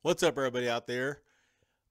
What's up, everybody out there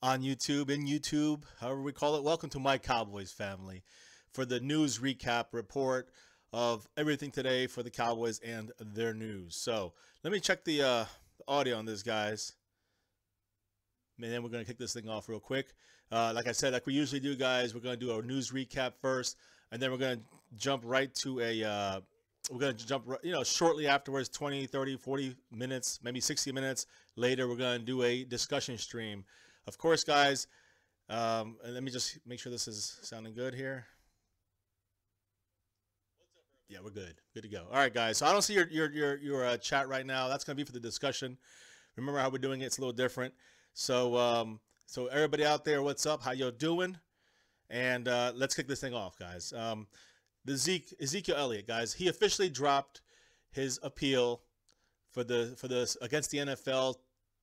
on YouTube, in YouTube, however we call it? Welcome to my Cowboys family for the news recap report of everything today for the Cowboys and their news. So let me check the audio on this, guys. And then we're going to kick this thing off real quick. Like I said, like we usually do, guys, we're going to do our news recap first, and then we're going to jump right to a we're going to jump, shortly afterwards, 20, 30, 40 minutes, maybe 60 minutes later, we're going to do a discussion stream. Of course, guys, and let me just make sure this is sounding good here. Yeah, we're good. Good to go. All right, guys. So I don't see your chat right now. That's going to be for the discussion. Remember how we're doing it. It's a little different. So so everybody out there, what's up? How y'all doing? And let's kick this thing off, guys. The Ezekiel Elliott, guys, he officially dropped his appeal for the against the NFL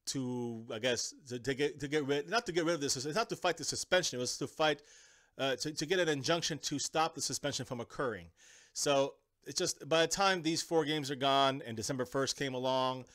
to, I guess, to get rid, not to get rid of this. It's not to fight the suspension. It was to fight to get an injunction to stop the suspension from occurring. So it's just, by the time these 4 games are gone and December 1st came along,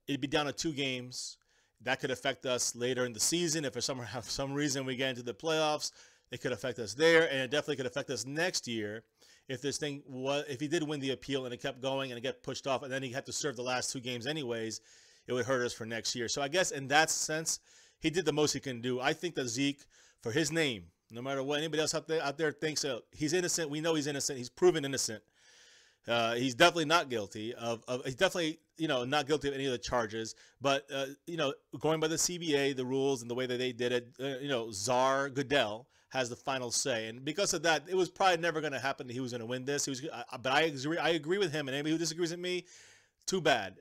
it'd be down to 2 games. That could affect us later in the season if for some reason we get into the playoffs. It could affect us there, and it definitely could affect us next year if this thing was, if he did win the appeal and it kept going and it got pushed off, and then he had to serve the last 2 games anyways. It would hurt us for next year. So I guess in that sense, he did the most he can do. I think that Zeke, for his name, no matter what anybody else out there thinks, he's innocent. We know he's innocent. He's proven innocent. He's definitely not guilty of he's definitely, not guilty of any of the charges. But, going by the CBA, the rules and the way that they did it, Czar Goodell has the final say. And because of that, it was probably never going to happen that he was going to win this. But I agree with him. And anybody who disagrees with me, too bad.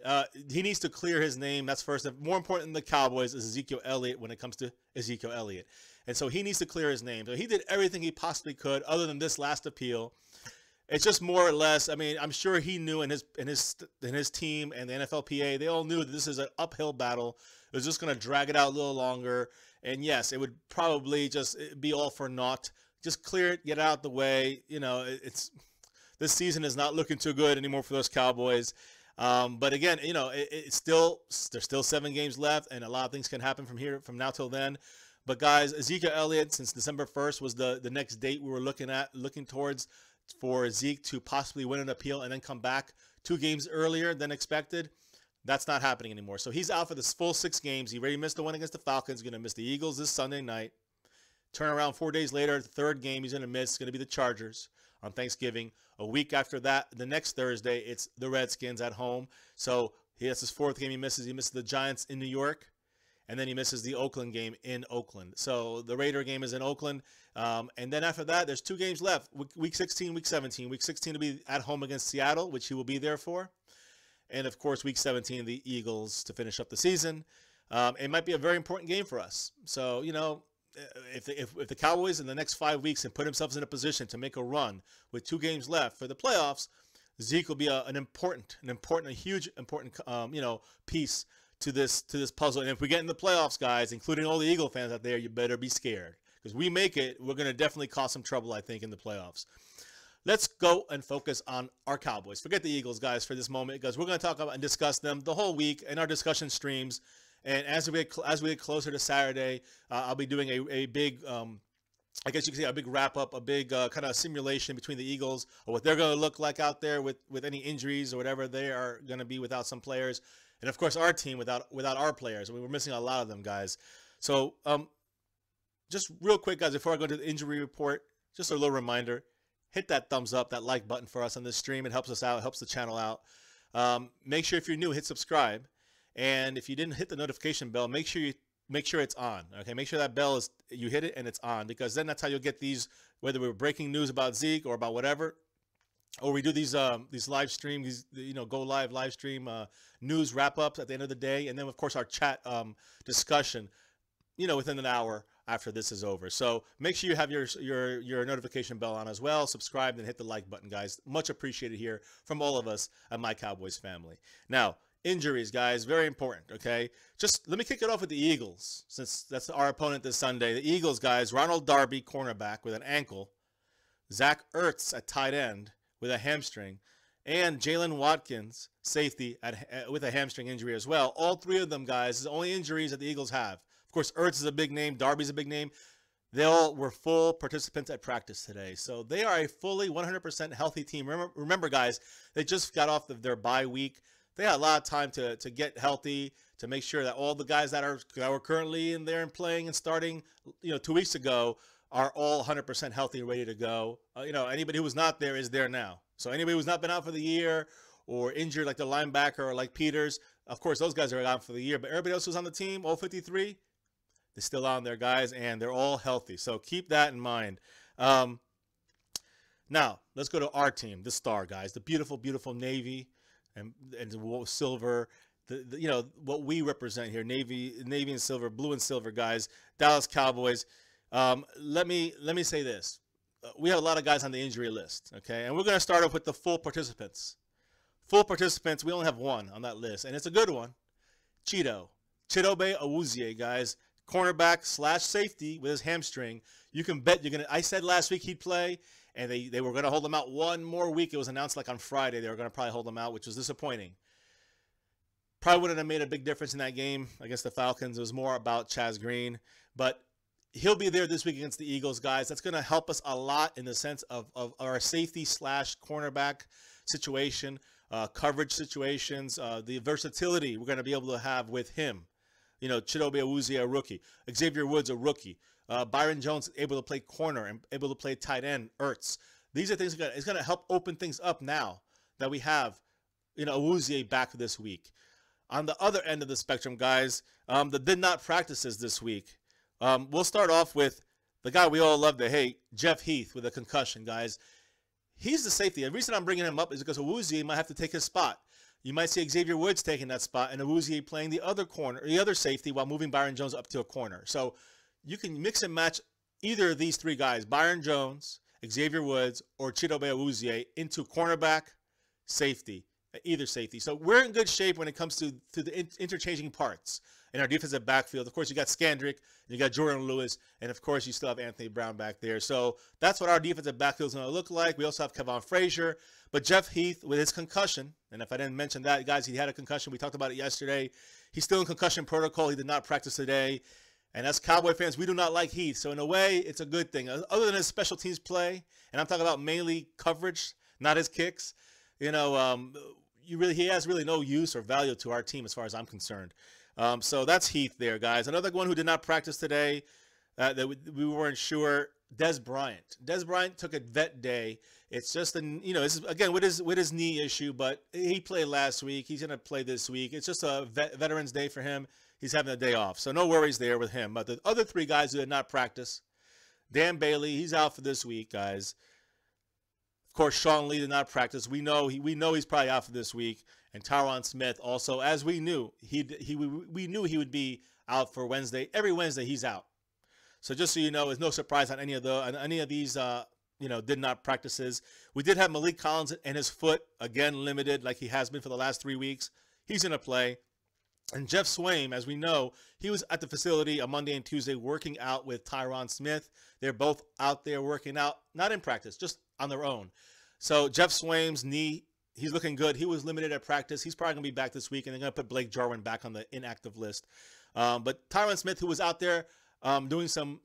He needs to clear his name. That's first. More important than the Cowboys is Ezekiel Elliott when it comes to Ezekiel Elliott. And so he needs to clear his name. So he did everything he possibly could other than this last appeal. It's just more or less, I mean, I'm sure he knew in his team and the NFLPA, they all knew that this is an uphill battle. It was just going to drag it out a little longer. And yes, it would probably just be all for naught. Just clear it, get it out the way. This season is not looking too good anymore for those Cowboys. But again, there's still 7 games left, and a lot of things can happen from now till then. But guys, Ezekiel Elliott, since December 1st was the next date we were looking towards for Zeke to possibly win an appeal and then come back 2 games earlier than expected. That's not happening anymore. So he's out for this full 6 games. He already missed the one against the Falcons. He's going to miss the Eagles this Sunday night. Turn around 4 days later, the 3rd game he's going to miss is going to be the Chargers on Thanksgiving. A week after that, the next Thursday, it's the Redskins at home. So that's his 4th game he misses. He misses the Giants in New York, and then he misses the Oakland game in Oakland. So the Raider game is in Oakland. And then after that, there's 2 games left, week 16, week 17. Week 16 will be at home against Seattle, which he will be there for. And, of course, week 17, the Eagles to finish up the season. It might be a very important game for us. So, if the Cowboys in the next 5 weeks can put themselves in a position to make a run with 2 games left for the playoffs, Zeke will be a huge piece to this puzzle. And if we get in the playoffs, guys, including all the Eagle fans out there, you better be scared. Because we make it, we're going to definitely cause some trouble, I think, in the playoffs. Let's go and focus on our Cowboys. Forget the Eagles, guys, for this moment, because we're going to talk about and discuss them the whole week in our discussion streams. And as we get closer to Saturday, I'll be doing a big, I guess you could say, a big wrap-up, a big kind of simulation between the Eagles, or what they're going to look like out there with any injuries or whatever they are going to be without some players. And, of course, our team without our players. I mean, we're missing a lot of them, guys. So just real quick, guys, before I go to the injury report, just a little reminder. Hit that thumbs up, that like button for us on this stream. It helps us out. It helps the channel out. Make sure if you're new, hit subscribe. And if you didn't hit the notification bell, make sure it's on. Okay, make sure that bell is, you hit it and it's on, because then that's how you'll get these, whether we're breaking news about Zeke or about whatever, or we do these live stream, go live stream news wrap ups at the end of the day, and then of course our chat discussion, within an hour after this is over. So make sure you have your notification bell on as well. Subscribe and hit the like button, guys. Much appreciated here from all of us at my Cowboys family. Now, injuries, guys, very important, okay? Just let me kick it off with the Eagles, since that's our opponent this Sunday. The Eagles, guys, Ronald Darby, cornerback, with an ankle. Zach Ertz at tight end with a hamstring. and Jalen Watkins, safety, with a hamstring injury as well. All three of them, guys, is the only injuries that the Eagles have. Of course, Ertz is a big name. Darby's a big name. They all were full participants at practice today. So they are a fully 100% healthy team. Remember, guys, they just got off their bye week. They had a lot of time to get healthy, to make sure that all the guys that were currently in there and playing and starting, 2 weeks ago are all 100% healthy and ready to go. Anybody who was not there is there now. So anybody who's not been out for the year or injured, like the linebacker or like Peters, of course, those guys are out for the year. But everybody else who's on the team, all 53, they're still on there, guys, and they're all healthy. So keep that in mind. Now, let's go to our team, the star, guys, the beautiful, beautiful Navy and silver. What we represent here, Navy and silver, blue and silver, guys, Dallas Cowboys. Let me say this. We have a lot of guys on the injury list, okay? And we're going to start off with the full participants. Full participants, we only have one on that list, and it's a good one. Chido. Chidobe Awuzie, guys. Cornerback / safety with his hamstring. You can bet I said last week he'd play, and they were going to hold him out one more week. It was announced like on Friday they were going to probably hold him out, which was disappointing. Probably wouldn't have made a big difference in that game against the Falcons. It was more about Chaz Green, but he'll be there this week against the Eagles, guys. That's going to help us a lot in the sense of our safety / cornerback situation, coverage situations, the versatility we're going to be able to have with him. Chidobe Awuzie, a rookie. Xavier Woods, a rookie. Byron Jones, able to play corner and able to play tight end. Ertz. These are things it's going to help open things up now that we have, Awuzie back this week. On the other end of the spectrum, guys, that did not practices this week. We'll start off with the guy we all love to hate, Jeff Heath, with a concussion, guys. He's the safety. The reason I'm bringing him up is because Awuzie might have to take his spot. You might see Xavier Woods taking that spot and Awuzie playing the other safety while moving Byron Jones up to a corner. So you can mix and match either of these three guys, Byron Jones, Xavier Woods, or Chidobe Awuzie, into cornerback, safety, either safety. So we're in good shape when it comes to the interchanging parts in our defensive backfield. Of course, you got Scandrick, you got Jordan Lewis, and of course, you still have Anthony Brown back there. So that's what our defensive backfield is going to look like. We also have Kevon Frazier, but Jeff Heath with his concussion, and if I didn't mention that, guys, he had a concussion. We talked about it yesterday. He's still in concussion protocol. He did not practice today. And as Cowboy fans, we do not like Heath. So in a way, it's a good thing. Other than his special teams play, and I'm talking about mainly coverage, not his kicks, he has really no use or value to our team as far as I'm concerned. So that's Heath there, guys. Another one who did not practice today that we weren't sure, Dez Bryant. Dez Bryant took a vet day. It's just this is again with his knee issue, but he played last week. He's gonna play this week. It's just a Veterans Day for him. He's having a day off, so no worries there with him. But the other three guys who did not practice, Dan Bailey, he's out for this week, guys. Of course, Sean Lee did not practice. We know he's probably out for this week. And Tyron Smith also, as we knew, we knew he would be out for Wednesday. Every Wednesday he's out. So just so you know, there's no surprise on any of these did not practices. We did have Malik Collins and his foot again limited, like he has been for the last 3 weeks. He's gonna play. And Jeff Swaim, as we know, he was at the facility on Monday and Tuesday working out with Tyron Smith. They're both out there working out, not in practice, just on their own. So Jeff Swaim's knee, he's looking good. He was limited at practice. He's probably going to be back this week, and they're going to put Blake Jarwin back on the inactive list. But Tyron Smith, who was out there doing some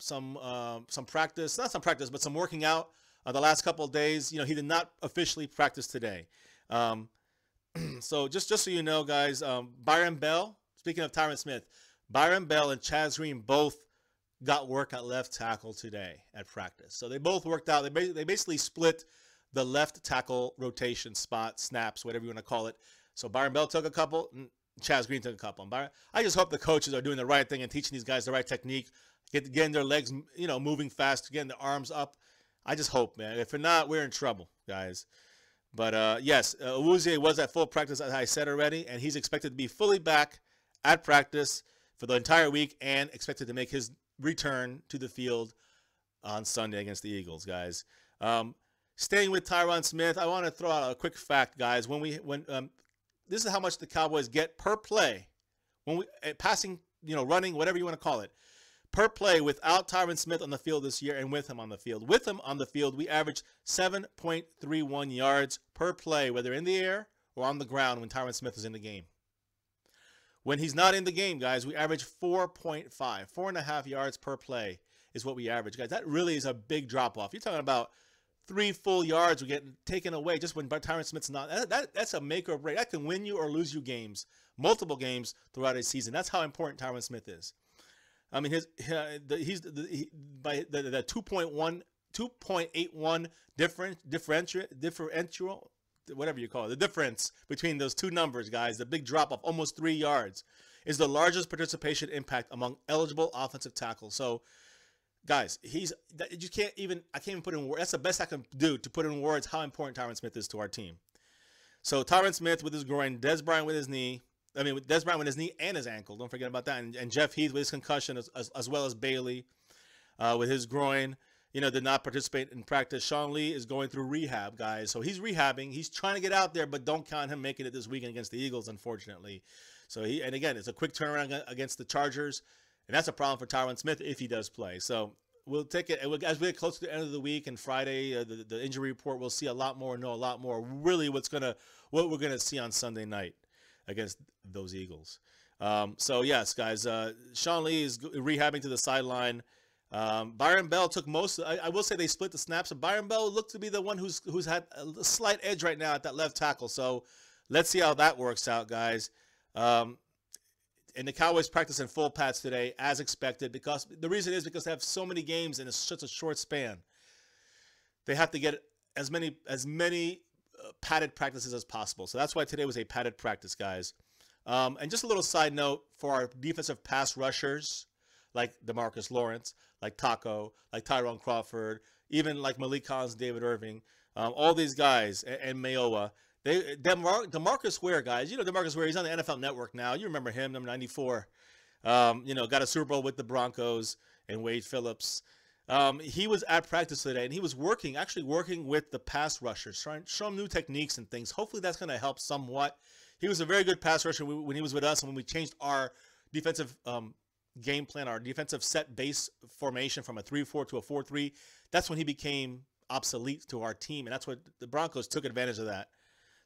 practice, not some practice, but some working out the last couple of days, he did not officially practice today. So just so you know, guys, Byron Bell, speaking of Tyron Smith, Byron Bell and Chaz Green both got work at left tackle today at practice. So they both worked out. They basically split the left tackle rotation spot, snaps, whatever you want to call it. So Byron Bell took a couple, and Chaz Green took a couple. I just hope the coaches are doing the right thing and teaching these guys the right technique, getting their legs, moving fast, getting their arms up. I just hope, man. If not, we're in trouble, guys. But yes, Awuzie was at full practice, as I said already, and he's expected to be fully back at practice for the entire week and expected to make his return to the field on Sunday against the Eagles, guys. Staying with Tyron Smith, I want to throw out a quick fact, guys. This is how much the Cowboys get per play when we passing, running, whatever you want to call it. per play without Tyron Smith on the field this year and with him on the field. With him on the field, we average 7.31 yards per play, whether in the air or on the ground when Tyron Smith is in the game. When he's not in the game, guys, we average 4.5, 4.5 yards per play is what we average, guys. That really is a big drop-off. You're talking about 3 full yards we're getting taken away just when Tyron Smith's not. That's a make or break. That can win you or lose you games, multiple games throughout a season. That's how important Tyron Smith is. I mean, by the 2.81 differential, whatever you call it, the difference between those two numbers, guys, the big drop off, almost 3 yards, is the largest participation impact among eligible offensive tackles. So, guys, I can't even put in words. That's the best I can do to put in words how important Tyron Smith is to our team. So Tyron Smith with his groin, Des Bryant with his knee. I mean, Des Bryant with his knee and his ankle. Don't forget about that. And Jeff Heath with his concussion, as well as Bailey with his groin. Did not participate in practice. Sean Lee is going through rehab, guys. So he's rehabbing. He's trying to get out there, but don't count him making it this weekend against the Eagles, unfortunately. So and again, it's a quick turnaround against the Chargers. And that's a problem for Tyron Smith if he does play. So we'll take it as we get close to the end of the week and Friday, the injury report. We'll see a lot more, know a lot more. Really, what we're gonna see on Sunday night against those Eagles. So yes, guys, Sean Lee is rehabbing to the sideline. Byron Bell took most. I will say they split the snaps. And Byron Bell looked to be the one who's had a slight edge right now at that left tackle. So let's see how that works out, guys. And the Cowboys practice in full pads today, as expected, because the reason is because they have so many games in such a short span. They have to get as many padded practices as possible. So that's why today was a padded practice, guys. And just a little side note for our defensive pass rushers, like DeMarcus Lawrence, like Taco, like Tyrone Crawford, even like Malik Collins, David Irving, all these guys, and Mayowa. DeMarcus Ware, guys. DeMarcus Ware, he's on the NFL Network now. You remember him, number 94. Got a Super Bowl with the Broncos and Wade Phillips. He was at practice today, and he was actually working with the pass rushers, trying to show them new techniques and things. Hopefully that's going to help somewhat. He was a very good pass rusher when he was with us, and when we changed our defensive game plan, our defensive set base formation from a 3-4 to a 4-3, that's when he became obsolete to our team, and that's what the Broncos took advantage of that.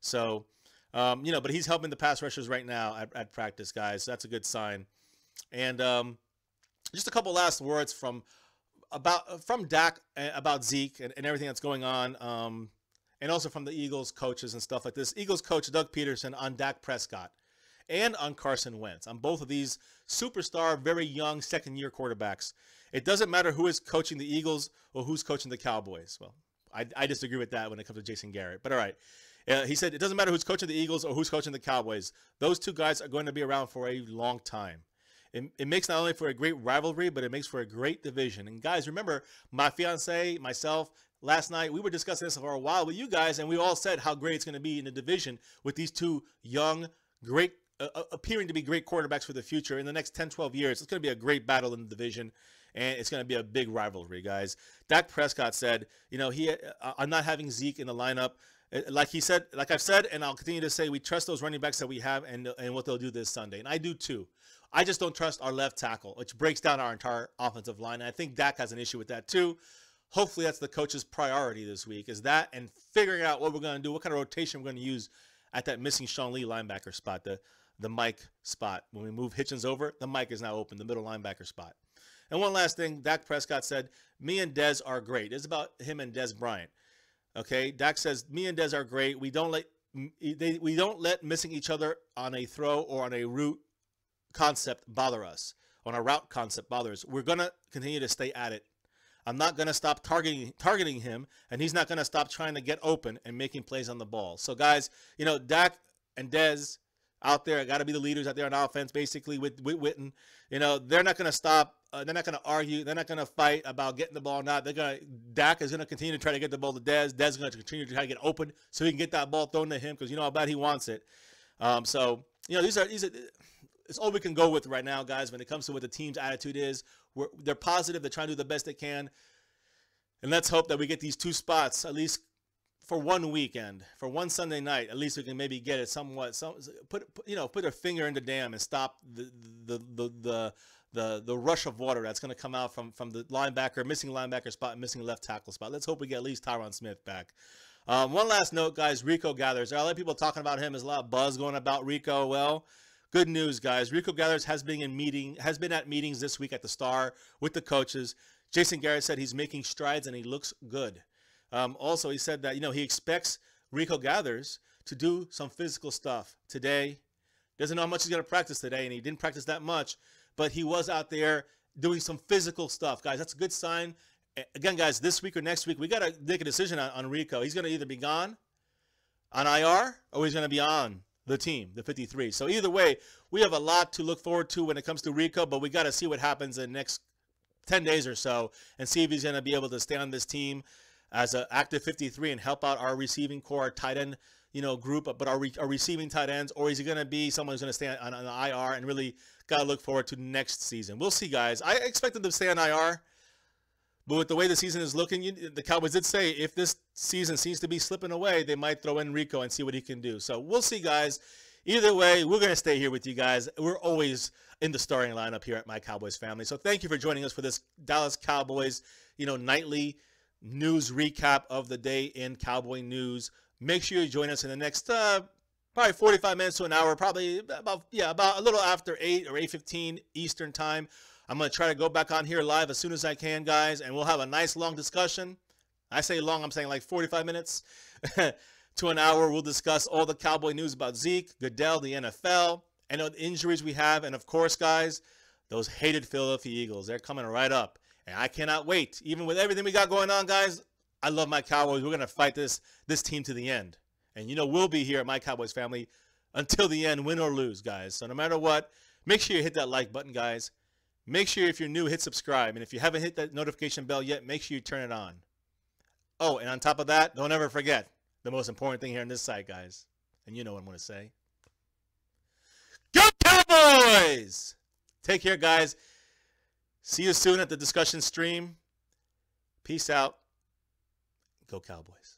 So, but he's helping the pass rushers right now at practice, guys. So that's a good sign. And just a couple last words from Dak about Zeke and everything that's going on, and also from the Eagles coaches and stuff like this. Eagles coach Doug Peterson on Dak Prescott and on Carson Wentz, on both of these superstar, very young second-year quarterbacks. It doesn't matter who is coaching the Eagles or who's coaching the Cowboys. Well, I disagree with that when it comes to Jason Garrett, but all right. He said it doesn't matter who's coaching the Eagles or who's coaching the Cowboys. Those two guys are going to be around for a long time. It makes not only for a great rivalry, but it makes for a great division. And guys, remember, my fiance, myself, last night, we were discussing this for a while with you guys, and we all said how great it's going to be in the division with these two young, great, appearing to be great quarterbacks for the future. In the next 10, 12 years, it's going to be a great battle in the division, and it's going to be a big rivalry, guys. Dak Prescott said, I'm not having Zeke in the lineup. Like I've said, and I'll continue to say, we trust those running backs that we have and what they'll do this Sunday. And I do too. I just don't trust our left tackle, which breaks down our entire offensive line. And I think Dak has an issue with that too. Hopefully that's the coach's priority this week, is that and figuring out what we're going to do, what kind of rotation we're going to use at that missing Sean Lee linebacker spot, the Mike spot. When we move Hitchens over, the Mike is now open, the middle linebacker spot. And one last thing, Dak Prescott said, me and Dez are great. It's about him and Dez Bryant. Okay, Dak says, me and Dez are great. We don't let missing each other on a throw or on a route concept bother us. On a route concept bother us. We're going to continue to stay at it. I'm not going to stop targeting him, and he's not going to stop trying to get open and making plays on the ball. So, guys, Dak and Dez out there got to be the leaders out there on offense, basically, with Witten. They're not going to stop. They're not going to argue. They're not going to fight about getting the ball or not. Dak is going to continue to try to get the ball to Dez. Dez is going to continue to try to get open so he can get that ball thrown to him because you know how bad he wants it. These are it's all we can go with right now, guys, when it comes to what the team's attitude is. They're positive. They're trying to do the best they can. And let's hope that we get these two spots, at least for one weekend, for one Sunday night. At least we can maybe get it somewhat. Put a finger in the dam and stop the the rush of water that's going to come out from the missing linebacker spot and missing left tackle spot. Let's hope we get at least Tyron Smith back. One last note, guys. Rico Gathers. There are a lot of people talking about him. There's a lot of buzz going about Rico. Well, good news, guys. Rico Gathers has been at meetings this week at the Star with the coaches. Jason Garrett said he's making strides and he looks good. Also, he said that he expects Rico Gathers to do some physical stuff today. Doesn't know how much he's going to practice today, and he didn't practice that much, but he was out there doing some physical stuff, guys. That's a good sign. Again, guys, this week or next week, we got to make a decision on Rico. He's going to either be gone on IR or he's going to be on the team, the 53. So either way, we have a lot to look forward to when it comes to Rico, but we got to see what happens in the next 10 days or so and see if he's going to be able to stay on this team as an active 53 and help out our receiving core, our tight end group, but our receiving tight ends, or is he going to be someone who's going to stay on IR and really got to look forward to next season? We'll see, guys. I expect him to stay on IR, but with the way the season is looking, the Cowboys did say if this season seems to be slipping away, they might throw in Rico and see what he can do. So we'll see, guys. Either way, we're going to stay here with you guys. We're always in the starting lineup here at My Cowboys Family. So thank you for joining us for this Dallas Cowboys, nightly news recap of the day in Cowboy news. Make sure you join us in the next probably 45 minutes to an hour, probably about a little after 8 or 8:15 Eastern time. I'm going to try to go back on here live as soon as I can, guys, and we'll have a nice long discussion. I say long, I'm saying like 45 minutes to an hour. We'll discuss all the Cowboy news about Zeke, Goodell, the NFL, and the injuries we have. And, of course, guys, those hated Philadelphia Eagles, they're coming right up. And I cannot wait. Even with everything we got going on, guys, I love my Cowboys. We're going to fight this team to the end. And, we'll be here at My Cowboys Family until the end, win or lose, guys. So no matter what, make sure you hit that like button, guys. Make sure if you're new, hit subscribe. And if you haven't hit that notification bell yet, make sure you turn it on. Oh, and on top of that, don't ever forget the most important thing here on this site, guys. And you know what I'm going to say. Go Cowboys! Take care, guys. See you soon at the discussion stream. Peace out. Go Cowboys.